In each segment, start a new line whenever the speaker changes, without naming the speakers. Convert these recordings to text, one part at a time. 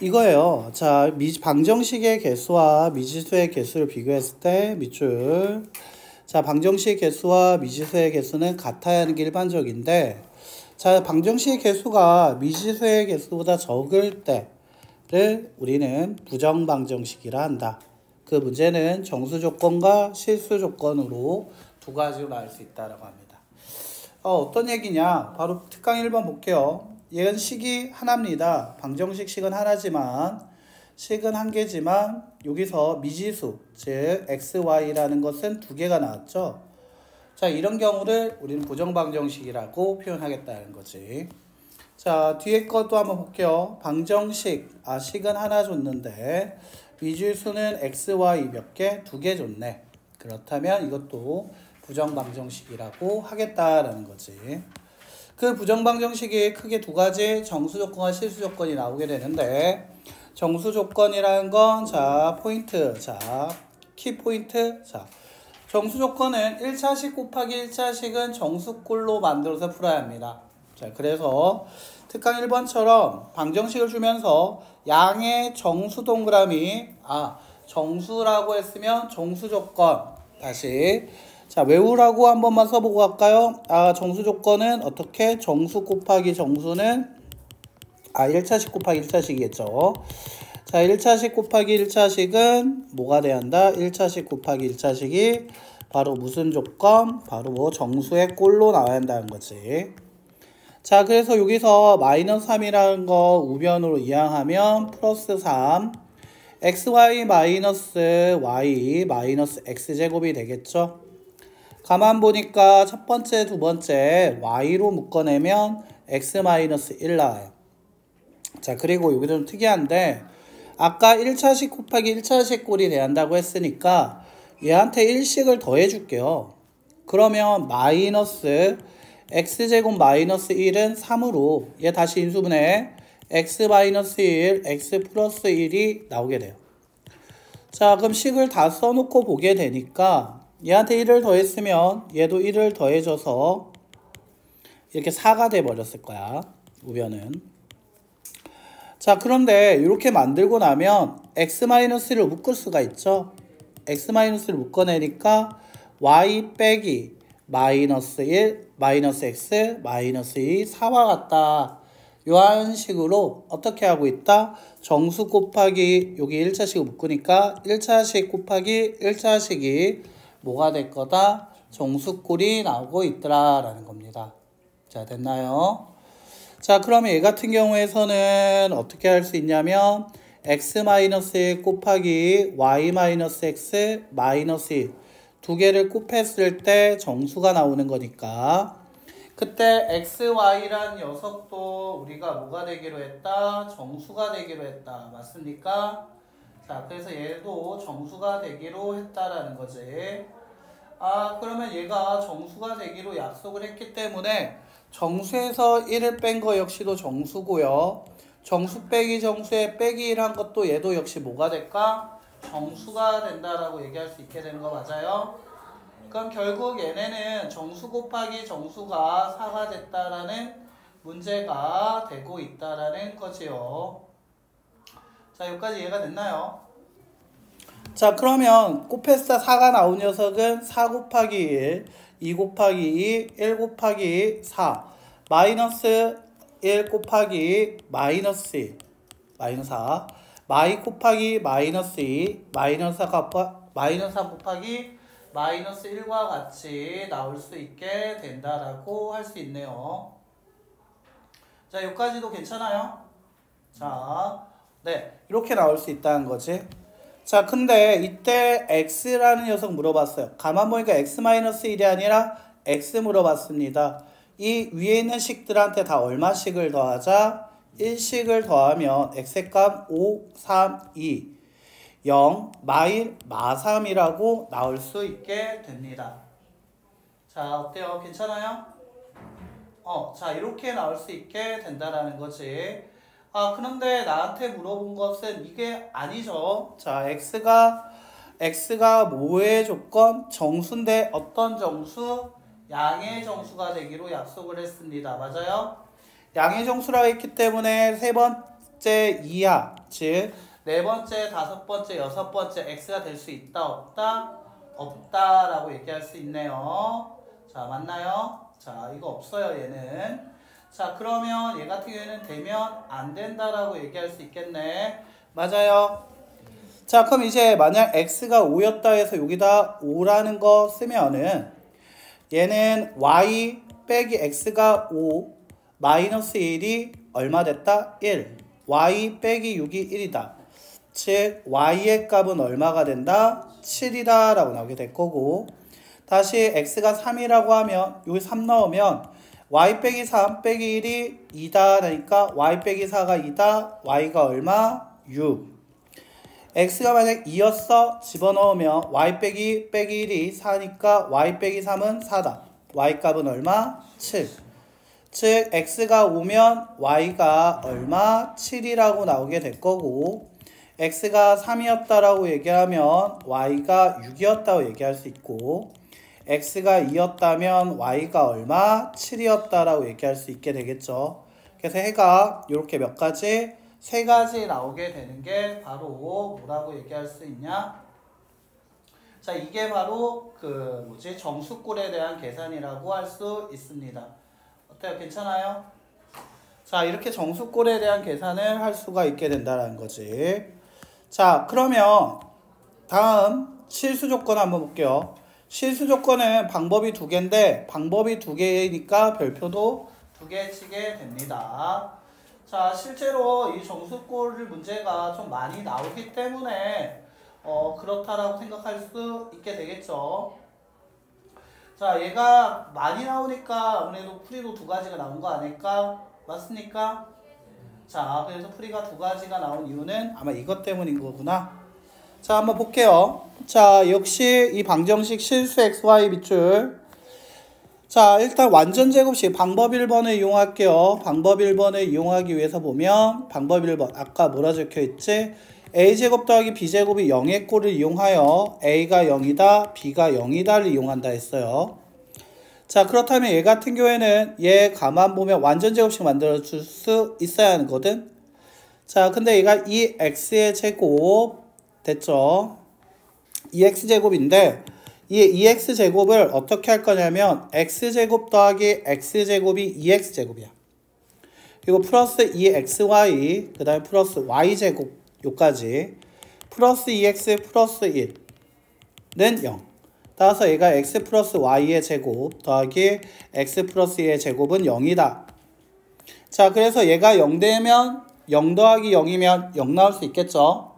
이거예요. 자, 방정식의 개수와 미지수의 개수를 비교했을 때 밑줄. 자, 방정식 개수와 미지수의 개수는 같아야 하는 게 일반적인데, 자, 방정식 개수가 미지수의 개수보다 적을 때를 우리는 부정방정식이라 한다. 그 문제는 정수 조건과 실수 조건으로 두 가지로 나올 수 있다고 합니다. 어떤 얘기냐? 바로 특강 1번 볼게요. 얘는 식이 하나입니다. 방정식 식은 하나지만 식은 한 개지만 여기서 미지수, 즉 xy라는 것은 두 개가 나왔죠. 자, 이런 경우를 우리는 부정방정식이라고 표현하겠다는 거지. 자, 뒤에 것도 한번 볼게요. 방정식, 식은 하나 줬는데 미지수는 xy 몇 개? 두 개 줬네. 그렇다면 이것도 부정방정식이라고 하겠다라는 거지. 그 부정방정식이 크게 두 가지 정수 조건과 실수 조건이 나오게 되는데, 정수 조건이라는 건, 자, 포인트, 자, 키 포인트, 자, 정수 조건은 1차식 곱하기 1차식은 정수꼴로 만들어서 풀어야 합니다. 자, 그래서 특강 1번처럼 방정식을 주면서 양의 정수 동그라미, 정수라고 했으면 정수 조건, 다시 자, 외우라고 한 번만 써보고 갈까요? 정수 조건은 어떻게? 정수 곱하기 정수는 1차식 곱하기 1차식이겠죠. 자, 1차식 곱하기 1차식은 뭐가 돼야 한다? 1차식 곱하기 1차식이 바로 무슨 조건? 바로 뭐 정수의 꼴로 나와야 한다는 거지. 자, 그래서 여기서 마이너스 3이라는 거 우변으로 이항하면 플러스 3 xy 마이너스 y 마이너스 x제곱이 되겠죠. 가만 보니까 첫 번째, 두 번째 y로 묶어내면 x-1 나와요. 자, 그리고 여기 좀 특이한데 아까 1차식 곱하기 1차식 꼴이 돼야 한다고 했으니까 얘한테 1식을 더해 줄게요. 그러면 마이너스 x제곱 마이너스 1은 3으로 얘 다시 인수분해 x-1, x 플러스 1이 나오게 돼요. 자, 그럼 식을 다 써놓고 보게 되니까 얘한테 1을 더했으면 얘도 1을 더해줘서 이렇게 4가 돼버렸을 거야. 우변은. 자, 그런데 이렇게 만들고 나면 x-를 묶을 수가 있죠. x-를 묶어내니까 y 빼기 마이너스 1, 마이너스 x, 마이너스 2, 4와 같다. 이런 식으로 어떻게 하고 있다? 정수 곱하기 여기 1차식을 묶으니까 1차식 곱하기 1차식이 뭐가 될 거다? 정수꼴이 나오고 있더라라는 겁니다. 자, 됐나요? 자, 그러면 얘 같은 경우에서는 어떻게 할 수 있냐면 x-1 곱하기 y-x 마이너스 1 두 개를 곱했을 때 정수가 나오는 거니까 그때 xy란 녀석도 우리가 뭐가 되기로 했다? 정수가 되기로 했다. 맞습니까? 자, 그래서 얘도 정수가 되기로 했다라는 거지. 그러면 얘가 정수가 되기로 약속을 했기 때문에 정수에서 1을 뺀 거 역시도 정수고요. 정수 빼기 정수에 빼기 1 한 것도 얘도 역시 뭐가 될까? 정수가 된다라고 얘기할 수 있게 되는 거 맞아요? 그럼 결국 얘네는 정수 곱하기 정수가 4가 됐다라는 문제가 되고 있다라는 거지요. 자, 여기까지 이해가 됐나요? 자, 그러면 곱했을 4가 나온 녀석은 4 곱하기 1, 2 곱하기 2, 1 곱하기 4, 마이너스 1 곱하기 마이너스 2, 마이너스 4, 마이 곱하기 마이너스 2, 마이너스 4 곱하기 마이너스 1과 같이 나올 수 있게 된다라고 할 수 있네요. 자, 여기까지도 괜찮아요? 자, 네, 이렇게 나올 수 있다는 거지. 자, 근데 이때 x라는 녀석 물어봤어요. 가만 보니까 x-1이 아니라 x 물어봤습니다. 이 위에 있는 식들한테 다 얼마씩을 더하자? 1식을 더하면 x의 값 5, 3, 2, 0, 마3이라고 나올 수 있게 됩니다. 자, 어때요? 괜찮아요? 자, 이렇게 나올 수 있게 된다라는 거지. 그런데 나한테 물어본 것은 이게 아니죠. 자, x가 뭐의 조건? 정수인데 어떤 정수? 양의 정수가 되기로 약속을 했습니다. 맞아요? 양의 정수라고 했기 때문에 세 번 번째 이하, 즉 네 번째, 다섯 번째, 여섯 번째 x가 될 수 있다, 없다? 없다라고 얘기할 수 있네요. 자, 맞나요? 자, 이거 없어요, 얘는. 자, 그러면 얘 같은 경우에는 되면 안 된다라고 얘기할 수 있겠네. 맞아요. 자, 그럼 이제 만약 x가 5였다 해서 여기다 5라는 거 쓰면은 얘는 y 빼기 x가 5 마이너스 1이 얼마 됐다? 1. y 빼기 6이 1이다. 즉 y의 값은 얼마가 된다? 7이다 라고 나오게 될 거고, 다시 x가 3이라고 하면 여기 3 넣으면 y 빼기 3 빼기 1이 2다 라니까 y 빼기 4가 2다. y가 얼마? 6. x가 만약 2였어 집어넣으면 y 빼기 1이 4니까 y 빼기 3은 4다. y 값은 얼마? 7. 즉 x가 5면 y가 얼마? 7이라고 나오게 될 거고, x가 3이었다라고 얘기하면 y가 6이었다고 얘기할 수 있고, x가 2였다면 y가 얼마? 7이었다라고 얘기할 수 있게 되겠죠. 그래서 해가 이렇게 몇 가지? 세 가지 나오게 되는 게 바로 뭐라고 얘기할 수 있냐? 자, 이게 바로 정수꼴에 대한 계산이라고 할 수 있습니다. 어때요? 괜찮아요? 자, 이렇게 정수꼴에 대한 계산을 할 수가 있게 된다는 거지. 자, 그러면 다음 실수 조건 한번 볼게요. 실수 조건은 방법이 두 개인데 방법이 두 개니까 별표도 두 개 치게 됩니다. 자, 실제로 이 정수꼴 문제가 좀 많이 나오기 때문에 그렇다라고 생각할 수 있게 되겠죠. 자, 얘가 많이 나오니까 아무래도 풀이도 두 가지가 나온 거 아닐까? 맞습니까? 자, 그래서 풀이가 두 가지가 나온 이유는 아마 이것 때문인 거구나. 자, 한번 볼게요. 자, 역시 이 방정식 실수 xy 밑줄. 자, 일단 완전 제곱식 방법 1번을 이용할게요. 방법 1번을 이용하기 위해서 보면 방법 1번 아까 뭐라 적혀 있지? a제곱 더하기 b제곱이 0의 꼴을 이용하여 a가 0이다, b가 0이다를 이용한다 했어요. 자, 그렇다면 얘 같은 경우에는 얘 가만 보면 완전 제곱식 만들어 줄 수 있어야 하거든. 자, 근데 얘가 2x의 제곱 됐죠? 2x제곱인데 이 2x제곱을 어떻게 할 거냐면 x제곱 더하기 x제곱이 2x제곱이야. 그리고 플러스 2xy 그 다음에 플러스 y제곱 요까지 플러스 2x 플러스 1는 0. 따라서 얘가 x 플러스 y의 제곱 더하기 x 플러스 2의 제곱은 0이다. 자, 그래서 얘가 0 되면 0 더하기 0이면 0 나올 수 있겠죠.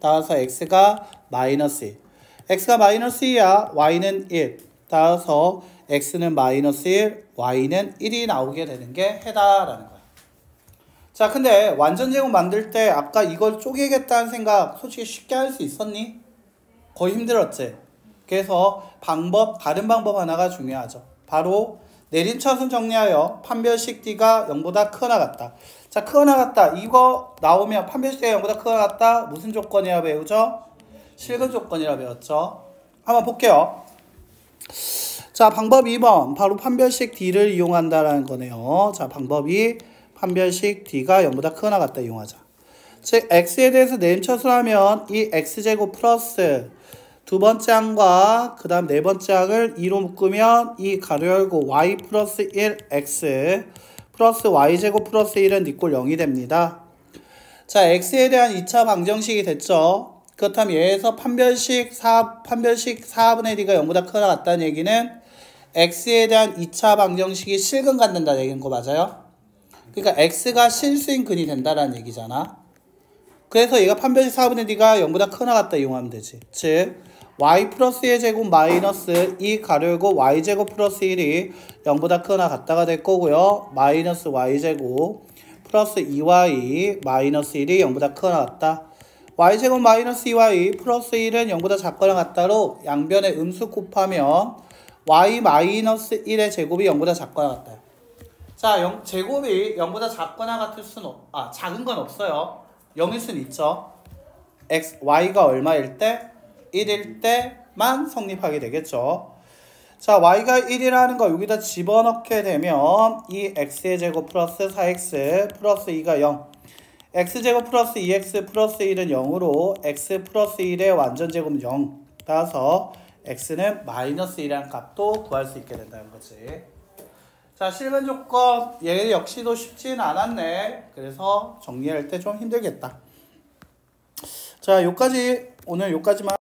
따라서 x가 마이너스 1. x가 마이너스 2야. y는 1. 따라서 x는 마이너스 1, y는 1이 나오게 되는 게 해다라는 거야. 자, 근데 완전 제곱 만들 때 아까 이걸 쪼개겠다는 생각 솔직히 쉽게 할 수 있었니? 거의 힘들었지. 그래서 다른 방법 하나가 중요하죠. 바로 내림차순 정리하여 판별식 D가 0보다 크거나 같다. 자, 크거나 같다. 이거 나오면 판별식 D가 0보다 크거나 같다. 무슨 조건이라 배우죠? 실근 조건이라 배웠죠. 한번 볼게요. 자, 방법 2번. 바로 판별식 D를 이용한다라는 거네요. 자, 방법이 판별식 D가 0보다 크거나 같다 이용하자. 즉, X에 대해서 내림차순 하면 이 X제곱 플러스 두 번째 항과 그 다음 네 번째 항을 2로 묶으면 이 가로 열고 y 플러스 1x 플러스 y제곱 플러스 1은 니꼴 0이 됩니다. 자, x에 대한 2차 방정식이 됐죠. 그렇다면 얘에서 판별식 4분의 d가 0보다 크거나 같다는 얘기는 x에 대한 2차 방정식이 실근 갖는다는 얘기인 거 맞아요? 그러니까 x가 실수인 근이 된다는 얘기잖아. 그래서 얘가 판별식 4분의 d가 0보다 크거나 같다 이용하면 되지. 즉 y 플러스 1 제곱 마이너스 2 가로 열고 y제곱 플러스 1이 0보다 크거나 같다가 될 거고요. 마이너스 y제곱 플러스 2y 마이너스 1이 0보다 크거나 같다. y제곱 마이너스 2y 플러스 1은 0보다 작거나 같다로 양변의 음수 곱하면 y 마이너스 1의 제곱이 0보다 작거나 같다. 자, 제곱이 0보다 작거나 같을 수는 작은 건 없어요. 0일 수는 있죠. y가 얼마일 때? 1일 때만 성립하게 되겠죠. 자, y가 1이라는 거 여기다 집어넣게 되면 이 x의 제곱 플러스 4x 플러스 2가 0. x제곱 플러스 2x 플러스 1은 0으로 x 플러스 1의 완전제곱은 0. 따라서 x는 마이너스 1이라는 값도 구할 수 있게 된다는 거지. 자, 실근 조건 얘 역시도 쉽진 않았네. 그래서 정리할 때 좀 힘들겠다. 자, 오늘 요까지만